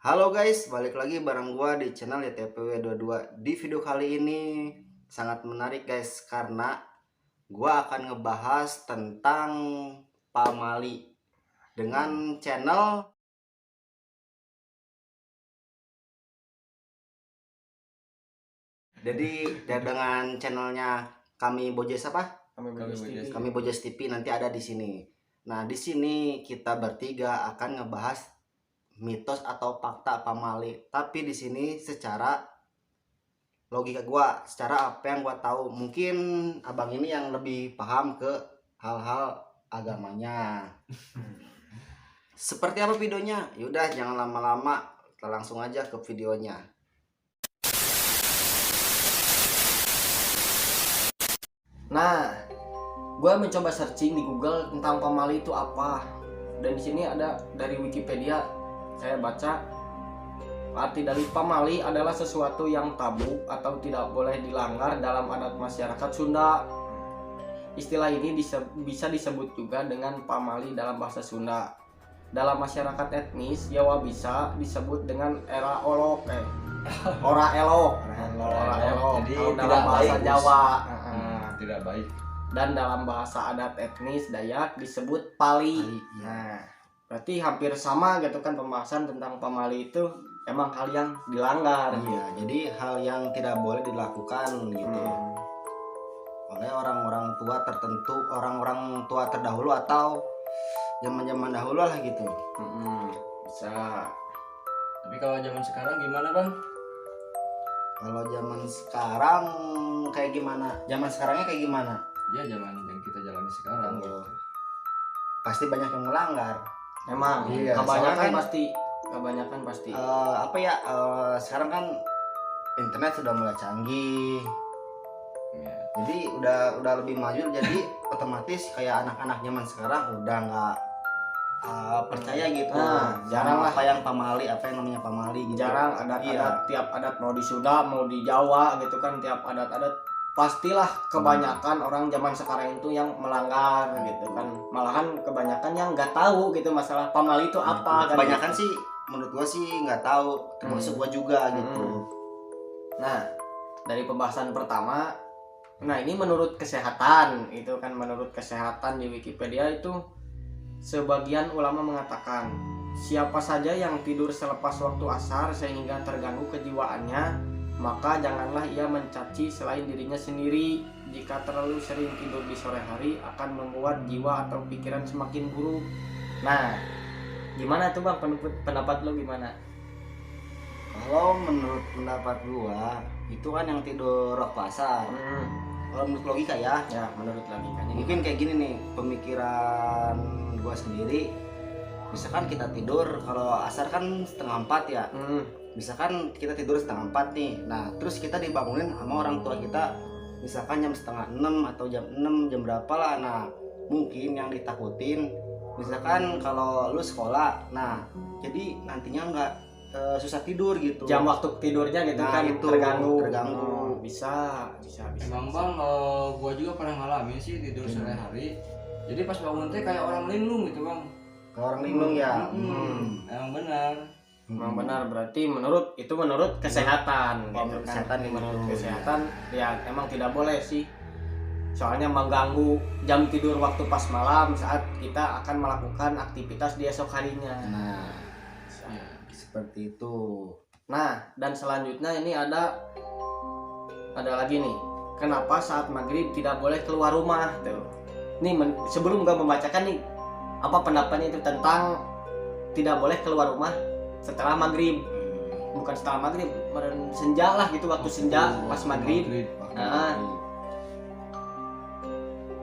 Halo guys, balik lagi bareng gua di channel YTPW22. Di video kali ini sangat menarik guys, karena gua akan ngebahas tentang pamali dengan channel. Jadi dengan channelnya kami Bojes apa? Kami Bojes TV nanti ada di sini. Nah, di sini kita bertiga akan ngebahas mitos atau fakta pamali. Tapi di sini secara logika gua, secara apa yang gua tahu. Mungkin abang ini yang lebih paham ke hal-hal agamanya. Seperti apa videonya? Yaudah, jangan lama-lama, kita langsung aja ke videonya. Nah, gue mencoba searching di Google tentang pamali itu apa. Dan di sini ada dari Wikipedia, saya baca arti dari pamali adalah sesuatu yang tabu atau tidak boleh dilanggar dalam adat masyarakat Sunda. Istilah ini bisa disebut juga dengan pamali dalam bahasa Sunda. Dalam masyarakat etnis Jawa bisa disebut dengan ora elok. Jadi Kalau tidak dalam bahasa baik, Jawa. tidak baik. Dan dalam bahasa adat etnis Dayak disebut pali. Nah, Berarti hampir sama gitu kan pembahasan tentang pamali itu emang hal yang dilanggar. iya, jadi hal yang tidak boleh dilakukan gitu oleh orang-orang tua tertentu, orang-orang tua terdahulu atau zaman-zaman dahulu lah gitu. Bisa. Tapi kalau zaman sekarang gimana bang? Kalau zaman sekarang kayak gimana? Zaman sekarangnya kayak gimana? Ya zaman yang kita jalani sekarang. Oh. Gitu. Pasti banyak yang melanggar. Emang Iya, kebanyakan soalnya kan, pasti. Sekarang kan internet sudah mulai canggih. Ya. Jadi udah lebih maju, jadi otomatis kayak anak-anak zaman sekarang udah nggak percaya gitu. Jarang Sama lah. apa yang pamali, apa yang namanya pamali gitu. Jarang adat-adat, tiap adat mau di Sunda mau di Jawa gitu kan, tiap adat-adat pastilah kebanyakan orang zaman sekarang itu yang melanggar gitu kan. Malahan kebanyakan yang nggak tahu gitu masalah pamali itu apa kan. Kebanyakan gitu. sih menurut gua sih nggak tahu, termasuk gua juga gitu. Nah, dari pembahasan pertama, nah ini menurut kesehatan, itu kan menurut kesehatan di Wikipedia itu sebagian ulama mengatakan siapa saja yang tidur selepas waktu asar sehingga terganggu kejiwaannya, maka janganlah ia mencaci selain dirinya sendiri. Jika terlalu sering tidur di sore hari akan membuat jiwa atau pikiran semakin buruk. Nah, gimana tuh bang, pendapat lo gimana? Kalau menurut pendapat gua itu kan yang tidur waktu asar. Kalau menurut logika ya, Menurut logikanya mungkin kayak gini nih pemikiran gua sendiri. Misalkan kita tidur kalau asar kan 3:30 ya. Misalkan kita tidur 3:30 nih. Nah, terus kita dibangunin sama orang tua kita misalkan jam 5:30 atau jam 6, jam berapa lah. Nah, mungkin yang ditakutin misalkan kalau lu sekolah, nah jadi nantinya nggak susah tidur gitu. jam waktu tidurnya gitu Nah, kan itu terganggu. Bisa. Emang bang, gua juga pernah ngalamin sih tidur sore hari. Jadi pas bangun teh kayak orang linglung gitu bang. Kalau orang linglung ya. Emang benar. Memang benar, berarti menurut kesehatan. Oh, gitu menurut kan. kesehatan gitu. Menurut kesehatan ya emang tidak boleh sih. Soalnya mengganggu jam tidur waktu pas malam saat kita akan melakukan aktivitas di esok harinya. Nah, seperti itu. Nah, dan selanjutnya ini ada lagi nih. Kenapa saat maghrib tidak boleh keluar rumah tuh? Nih sebelum gua membacakan nih apa pendapatnya itu tentang tidak boleh keluar rumah setelah maghrib. Bukan setelah maghrib, senja lah gitu, waktu senja pas maghrib. Nah.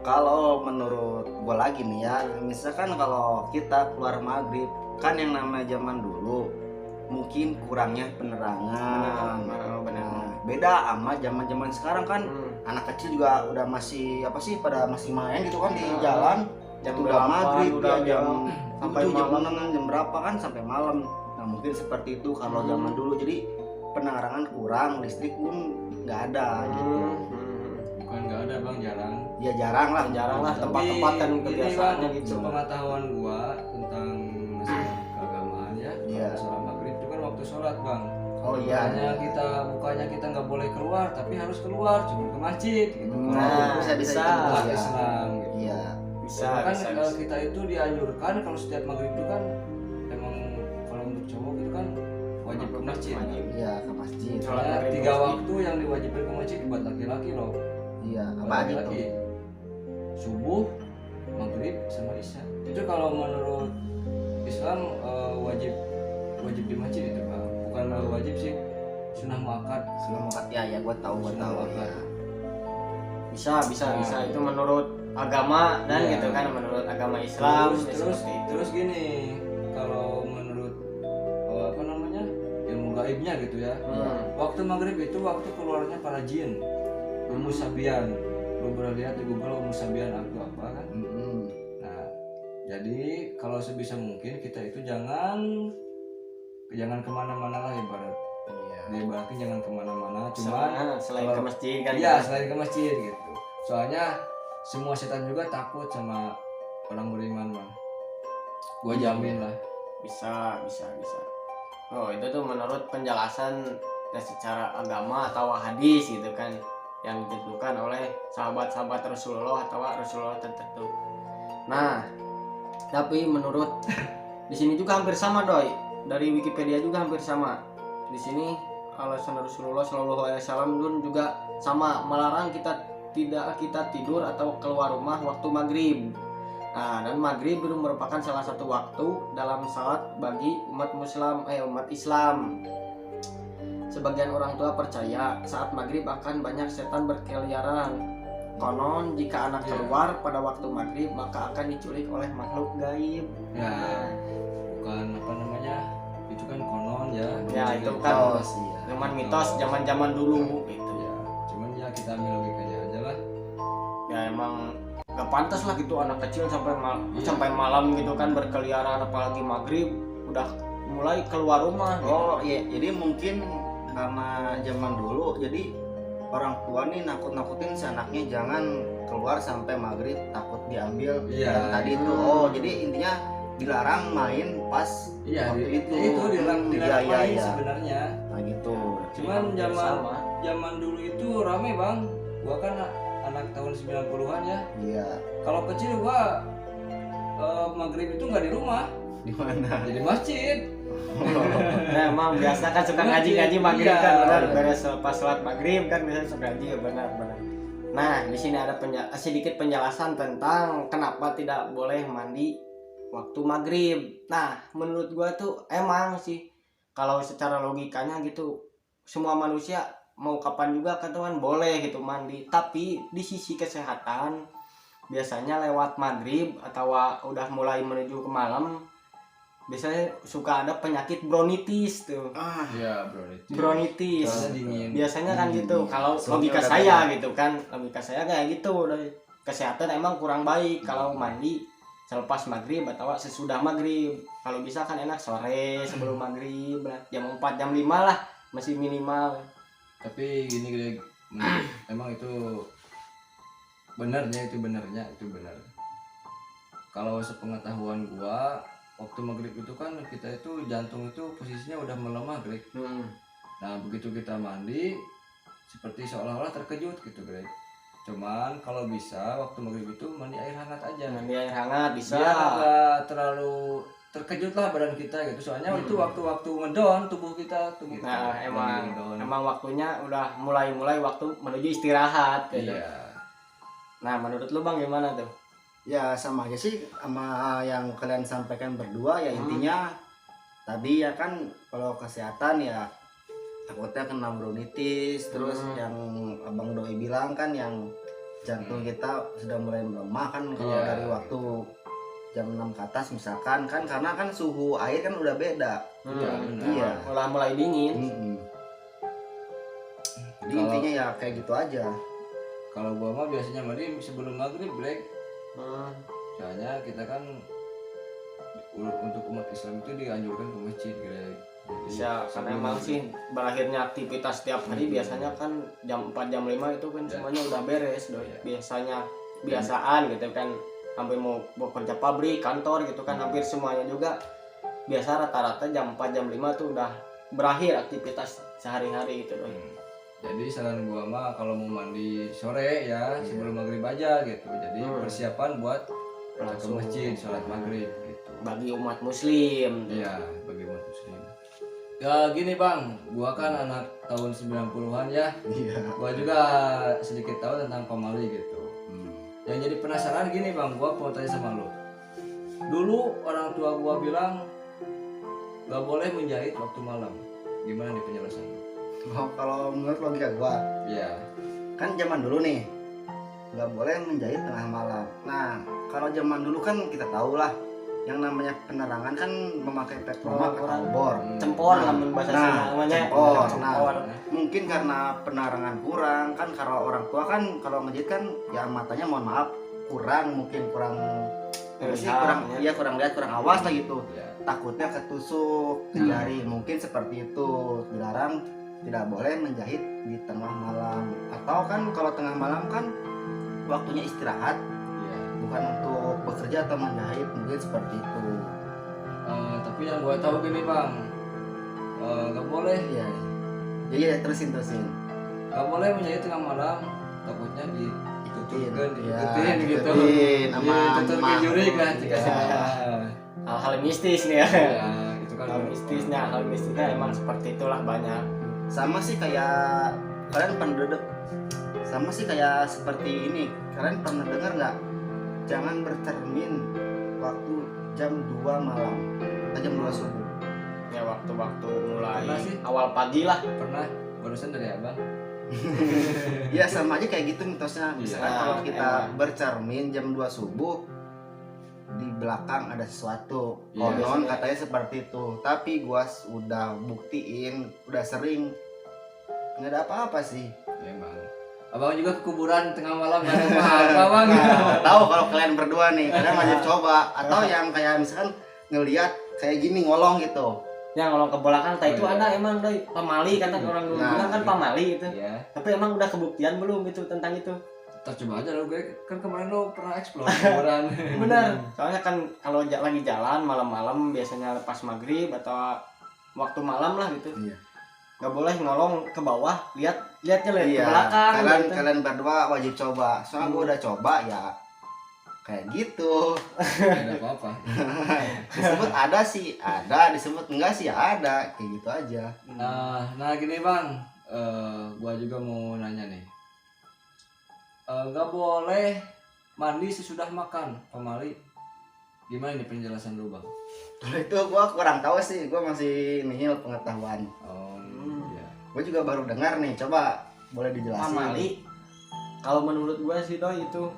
Kalau menurut gua lagi nih ya, misalkan kalau kita keluar maghrib, kan yang namanya zaman dulu mungkin kurangnya penerangan. Benar. Beda sama zaman-zaman sekarang kan, anak kecil juga udah masih pada masih main gitu kan di jalan. Jam Udah berapa, maghrib udah ya, jam sampai 7, jam malam. 6, jam berapa kan sampai malam. Nah, mungkin seperti itu kalau zaman dulu. Jadi penerangan kurang, listrik pun nggak ada gitu. Bukan nggak ada bang, jarang. Ya jarang lah tempat-tempat kan Tapi kebiasaannya ini gitu. Bang, sepengetahuan gua tentang masalah keagamaan ya. Iya. Masalah maghrib itu kan waktu waktu sholat bang. Oh iya. Bukannya kita nggak boleh keluar, tapi harus keluar, cuma ke masjid gitu. Nah, bisa bisa. Umat ya. Islam gitu. Iya. Bisa, Kan bisa, kalau bisa. kita itu dianjurkan kalau setiap maghrib itu kan emang kalau untuk cowok itu kan wajib ke masjid. Wajib. Iya, ke masjid. Sholat Soalnya maghrib 3 masjid. waktu yang diwajibkan ke masjid buat laki-laki loh. Iya, Buat apa aja laki-laki. tuh? Subuh, maghrib, sama isya. Itu kalau menurut Islam wajib di masjid itu bang. Bukan wajib sih, sunnah muakkad. Sunnah muakkad. Ya, gua tahu. Sunnah muakkad. Ya. Bisa itu menurut agama dan Iya. gitu kan, menurut agama Islam ya terus seperti itu. terus gini, kalau menurut apa namanya ilmu gaibnya gitu ya, waktu maghrib itu waktu keluarnya para jin, Ummu Sabian. Lu pernah lihat di Google Ummu Sabian itu apa kan? Nah, jadi kalau sebisa mungkin kita itu jangan kemana-mana lah ibarat. Iya. Diibaratkan jangan kemana-mana, Selain kalau- ke masjid kan. iya selain ke masjid gitu. Soalnya semua setan juga takut sama orang beriman bang. Gua jamin lah. Bisa. Oh, itu tuh menurut penjelasan ya secara agama atau hadis gitu kan, yang ditentukan oleh sahabat-sahabat Rasulullah atau Rasulullah tertentu. Nah, tapi menurut di sini juga hampir sama doi. Dari Wikipedia juga hampir sama. Di sini alasan Rasulullah Shallallahu Alaihi Wasallam juga sama, melarang kita tidur atau keluar rumah waktu maghrib. Nah, dan maghrib itu merupakan salah satu waktu dalam salat bagi umat Islam. Sebagian orang tua percaya saat maghrib akan banyak setan berkeliaran. Konon jika anak keluar pada waktu maghrib maka akan diculik oleh makhluk gaib. Ya, bukan apa namanya, itu kan konon ya. Ya, itu Jadi, kan Mitos, iya. zaman mitos zaman-zaman dulu gitu. ya, cuman ya kita ambil logikanya aja lah. Ya emang gak pantas lah gitu anak kecil Iya. sampai malam gitu kan berkeliaran, apalagi maghrib udah mulai keluar rumah. Oh iya, jadi mungkin karena zaman dulu, jadi orang tua nih nakut-nakutin si anaknya jangan keluar sampai maghrib, takut diambil Iya. yang tadi itu. Oh, jadi intinya dilarang main pas Iya, waktu itu. itu dilarang Iya. main sebenarnya. Nah gitu. Cuman Sama. zaman dulu itu rame bang. Gua kan anak tahun 90-an ya. Iya. Kalau kecil gua maghrib itu nggak di rumah, Di mana? jadi masjid. Nah, emang biasa kan suka ngaji-ngaji maghrib Iya. kan, benar, beres pas sholat maghrib kan biasanya suka ngaji, benar. Nah, di sini ada sedikit penjelasan tentang kenapa tidak boleh mandi waktu maghrib. Nah, menurut gua tuh emang sih kalau secara logikanya gitu semua manusia mau kapan juga kan boleh gitu mandi, tapi di sisi kesehatan biasanya lewat maghrib atau udah mulai menuju ke malam biasanya suka ada penyakit bronkitis tuh. Iya bro. Bronkitis Soalnya dingin. biasanya kan gitu. Kalau Soalnya logika udah saya beda. gitu kan, logika saya kayak gitu. Dari kesehatan emang kurang baik kalau mandi selepas maghrib atau sesudah maghrib. Kalau bisa kan enak sore sebelum maghrib, jam 4 jam 5 lah masih minimal. Tapi gini Greg, emang itu benernya itu benar. Kalau sepengetahuan gua, waktu maghrib itu kan kita itu jantung itu posisinya udah melemah Greg. Nah begitu kita mandi seperti seolah-olah terkejut gitu Greg. Cuman kalau bisa waktu maghrib itu mandi air hangat aja. Mandi air hangat bisa. Biar agak terlalu terkejut lah badan kita gitu. Soalnya itu waktu-waktu ngedon tubuh kita tuh gitu. Nah, Lagi ngedon. emang waktunya udah mulai waktu menuju istirahat gitu. Iya. Nah, menurut lu Bang gimana tuh? Ya sama aja sih sama yang kalian sampaikan berdua ya, intinya tadi ya kan kalau kesehatan ya takutnya kena bronkitis, terus yang Abang Doi bilang kan yang jantung kita sudah mulai melemah kan kalau Iya. dari waktu jam 6 ke atas misalkan kan, karena kan suhu air kan udah beda. Iya, benar. Iya. Udah mulai dingin. Jadi Kalau- intinya ya kayak gitu aja. Kalau gua mah biasanya mandi sebelum maghrib Greg. Hmm. Soalnya kita kan untuk umat Islam itu dianjurkan ke masjid Greg. Jadi, Bisa, karena sebelum emang maghrib. sih berakhirnya aktivitas setiap hari biasanya kan jam 4 jam 5 itu kan semuanya udah beres Doi. Iya. Biasanya biasaan gitu kan, hampir mau kerja pabrik, kantor gitu kan, hampir semuanya juga biasa rata-rata jam 4 jam 5 tuh udah berakhir aktivitas sehari-hari itu doi. Jadi saran gua mah kalau mau mandi sore ya sebelum maghrib aja gitu. Jadi persiapan buat ke Langsung masjid sholat maghrib gitu. bagi umat muslim. Iya, bagi umat muslim. Ya gini bang, gua kan anak tahun 90-an ya. Iya. Gua juga sedikit tahu tentang pamali gitu. Yang jadi penasaran gini bang, gua mau tanya sama lu. Dulu orang tua gua bilang gak boleh menjahit waktu malam. Gimana nih penjelasan lu? Oh, kalau menurut logika gua, Iya. kan zaman dulu nih nggak boleh menjahit tengah malam. Nah, kalau zaman dulu kan kita tahu lah, yang namanya penerangan kan memakai petromak atau obor. Cempor Nah, lamun bahasa nah, Sunda namanya. cempor. Cempor. Mungkin karena penerangan kurang kan, kalau orang tua kan kalau ngejahit kan ya matanya mohon maaf kurang, mungkin kurang apa sih, Lihat, kurang ya. ya kurang lihat, kurang awas lah gitu. Ya. Takutnya ketusuk ke jari, mungkin seperti itu. Dilarang, tidak boleh menjahit di tengah malam. Atau kan kalau tengah malam kan waktunya istirahat, Iya. bukan untuk bekerja atau menjahit, mungkin seperti itu. Tapi yang gua tahu gini bang, gak boleh, Iya. Jadi ya terusin. gak boleh menjahit tengah malam. Takutnya Ikutin, diikutin gitu. ikutin sama Tutur emak. kejurik lah jika Iya. saya. Hal-hal mistis nih ya. Ya, itu kan Hal mistisnya emang seperti itulah banyak. Sama sih kayak kalian pernah sama sih kayak seperti ini. Kalian pernah dengar nggak? Jangan bercermin waktu jam 2 malam atau jam 2 subuh. Ya waktu-waktu mulai Pernah sih. awal pagi lah. pernah barusan dari abang. Ya sama aja kayak gitu mitosnya. Misalkan Iya, kalau kita emang. bercermin jam 2 subuh, di belakang ada sesuatu. Iya, Konon iya. katanya seperti itu. Tapi gua udah buktiin, udah sering, nggak ada apa-apa sih. Memang. Abang juga ke kuburan tengah malam nggak ada apa-apa bang. Nah, tahu kalau kalian berdua nih, kalian wajib coba. Atau yang kayak misalkan ngelihat kayak gini ngolong gitu. Ya ngolong ke belakang, itu Oh, iya. ada emang doi pamali kata orang dulu Nah, bilang kan pamali itu. Iya. Tapi emang udah kebuktian belum itu tentang itu? Ntar coba aja lo gue kan kemarin lo pernah explore kuburan. Benar. Soalnya kan kalau lagi jalan malam-malam biasanya pas maghrib atau waktu malam lah gitu. Iya. Nggak boleh ngolong ke bawah, lihatnya ke Iya. belakang. Kalian gitu. kalian berdua wajib coba. Soalnya gua udah coba ya kayak gitu. Nggak ada apa-apa. Disebut ada sih, ada. Disebut enggak sih, ada. Kayak gitu aja. Nah gini bang, gua juga mau nanya nih. Nggak boleh mandi sesudah makan, pamali. Gimana nih penjelasan lu bang? Kalau itu gua kurang tahu sih. Gua masih nihil pengetahuan. Oh iya. Gua juga baru dengar nih. Coba boleh dijelasin. Pamali kalau menurut gue sih doi itu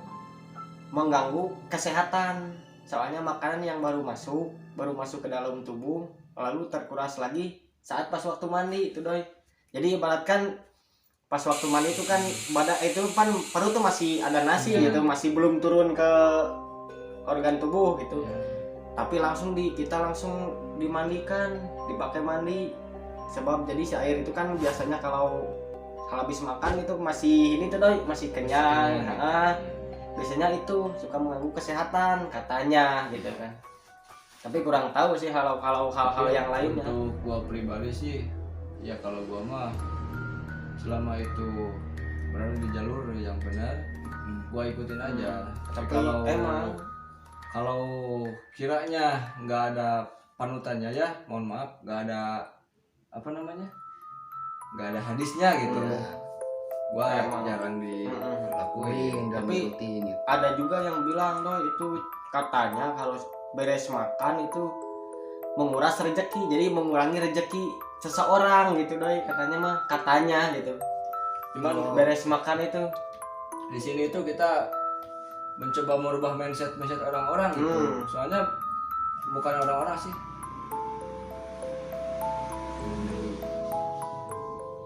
mengganggu kesehatan. Soalnya makanan yang baru masuk ke dalam tubuh lalu terkuras lagi saat pas waktu mandi itu doi. Jadi ibaratkan pas waktu mandi itu kan badan itu kan perut tuh masih ada nasi gitu, masih belum turun ke organ tubuh gitu. Tapi kita langsung dimandikan, dipakai mandi. Sebab jadi si air itu kan biasanya kalau habis makan itu masih ini tuh doi, masih kenyang. Biasanya itu suka mengganggu kesehatan katanya gitu kan. Tapi kurang tahu sih kalau hal-hal yang lainnya. Untuk gua pribadi sih, ya kalau gua mah selama itu berada di jalur yang benar, gua ikutin aja. Tapi kalau emang kalau kiranya nggak ada panutannya ya, mohon maaf, nggak ada apa namanya, nggak ada hadisnya gitu. Iya. Gua Emang. jarang dilakuin. Dan Tapi ngikutin gitu. ada juga yang bilang doi itu katanya kalau beres makan itu menguras rezeki, jadi mengurangi rezeki seseorang gitu doi katanya gitu. Cuman Beres makan itu di sini itu kita mencoba merubah mindset orang-orang gitu. Soalnya bukan orang-orang sih.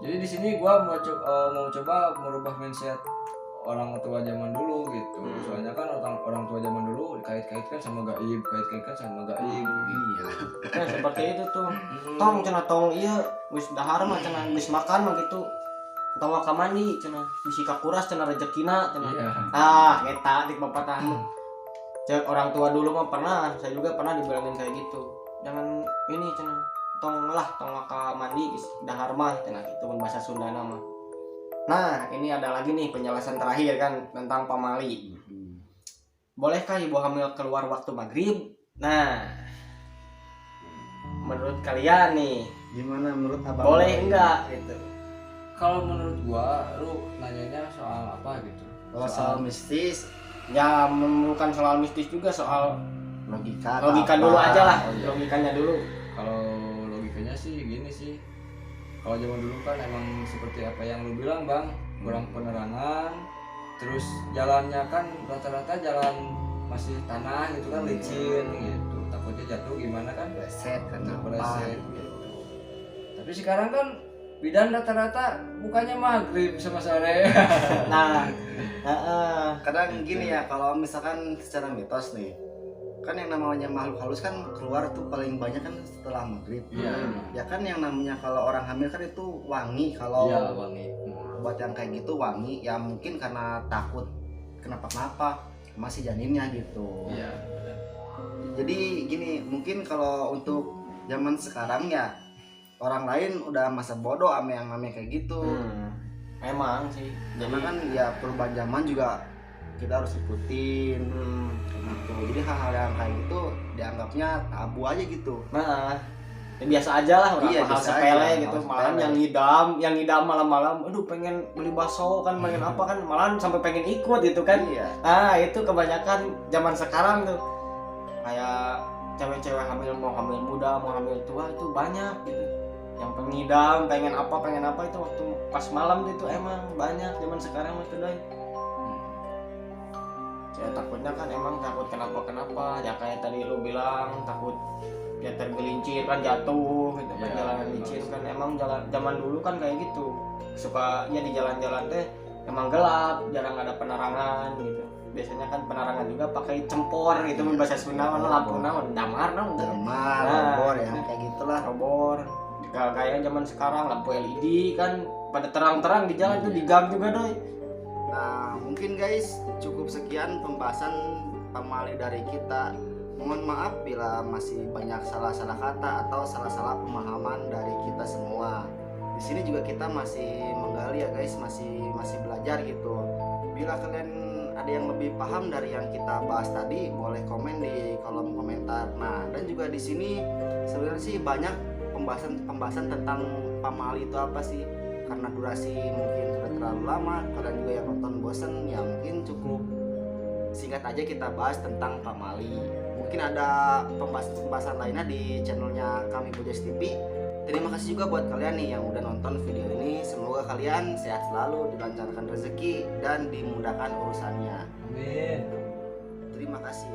Jadi di sini gua mau coba merubah mindset orang tua zaman dulu gitu. Soalnya kan orang tua zaman dulu dikait-kaitkan sama gaib, Iya. ya seperti itu tuh. Tong iya wis dahar mah cenah geus makan mah gitu. Tong ka mandi cenah bisi ka kuras cenah rezekina cenah. Iya. Eta dik pepatah. Cek orang tua dulu mah pernah, saya juga pernah dibilangin kayak gitu. Jangan ini cenah. tong ka mandi dahar mah cenah kitu mun bahasa Sunda nama. Nah, ini ada lagi nih penjelasan terakhir kan tentang pamali. Bolehkah ibu hamil keluar waktu maghrib? Nah, menurut kalian nih, Gimana menurut abang? boleh enggak gitu? Kalau menurut gua lu nanyanya soal apa gitu? Kalau soal mistis, Ya bukan soal mistis juga, soal logika atau logika apa? dulu aja lah, Oh, iya. logikanya dulu. Kalau logikanya sih gini sih. Kalau zaman dulu kan emang seperti apa yang lu bilang bang, kurang penerangan. Terus jalannya kan rata-rata jalan masih tanah gitu kan, licin gitu. Takutnya jatuh gimana kan? Reset kan apa? Meleset gitu. Tapi sekarang kan bidan rata-rata bukannya maghrib sama sore. Nah, Kadang gini ya, kalau misalkan secara mitos nih, kan yang namanya makhluk halus kan keluar tuh paling banyak kan setelah maghrib. Iya. Ya kan yang namanya kalau orang hamil kan itu wangi, kalau Iya wangi. buat yang kayak gitu wangi, ya mungkin karena takut kenapa-kenapa masih janinnya gitu. Iya. Jadi gini, mungkin kalau untuk zaman sekarang ya orang lain udah masa bodoh sama yang namanya kayak gitu. emang sih. Karena kan ya perubahan zaman juga kita harus ikutin gitu. Jadi hal-hal yang kayak gitu dianggapnya tabu aja gitu. Nah, ya biasa aja lah, orang Iya, hal biasa sepele aja, gitu. hal Malahan sepele. yang ngidam malam-malam, aduh pengen beli bakso kan, pengen apa kan, malahan sampai pengen ikut gitu kan. Iya. Ah, itu kebanyakan zaman sekarang tuh. Kayak cewek-cewek hamil, mau hamil muda, mau hamil tua itu banyak gitu. Yang pengidam, pengen apa itu waktu pas malam itu emang banyak zaman sekarang itu doi. Ya takutnya kan emang takut kenapa ya kayak tadi lu bilang takut dia tergelincir kan, jatuh gitu kan, Ya, jalanan betul. licin kan, emang zaman dulu kan kayak gitu, suka ya di jalan-jalan teh emang gelap, jarang ada penerangan gitu. Biasanya kan penerangan juga pakai cempor gitu, bahasa Sunda mana lampu naon damar naon Damar, Nah, obor ya kayak gitulah. obor. Kayak zaman sekarang lampu LED kan pada terang-terang di jalan tuh, di gang juga doi. Nah, mungkin guys cukup sekian pembahasan pamali dari kita. Mohon maaf bila masih banyak salah-salah kata atau salah-salah pemahaman dari kita semua. Di sini juga kita masih menggali ya guys, masih belajar gitu. Bila kalian ada yang lebih paham dari yang kita bahas tadi, boleh komen di kolom komentar. Nah, dan juga di sini sebenarnya sih banyak pembahasan tentang pamali itu apa sih. Karena durasi mungkin sudah terlalu lama, kalian juga yang nonton bosen, ya mungkin cukup singkat aja kita bahas tentang pamali. Mungkin ada pembahasan lainnya di channelnya kami Bojas TV. Terima kasih juga buat kalian nih yang udah nonton video ini. Semoga kalian sehat selalu, dilancarkan rezeki dan dimudahkan urusannya. Amin. Terima kasih.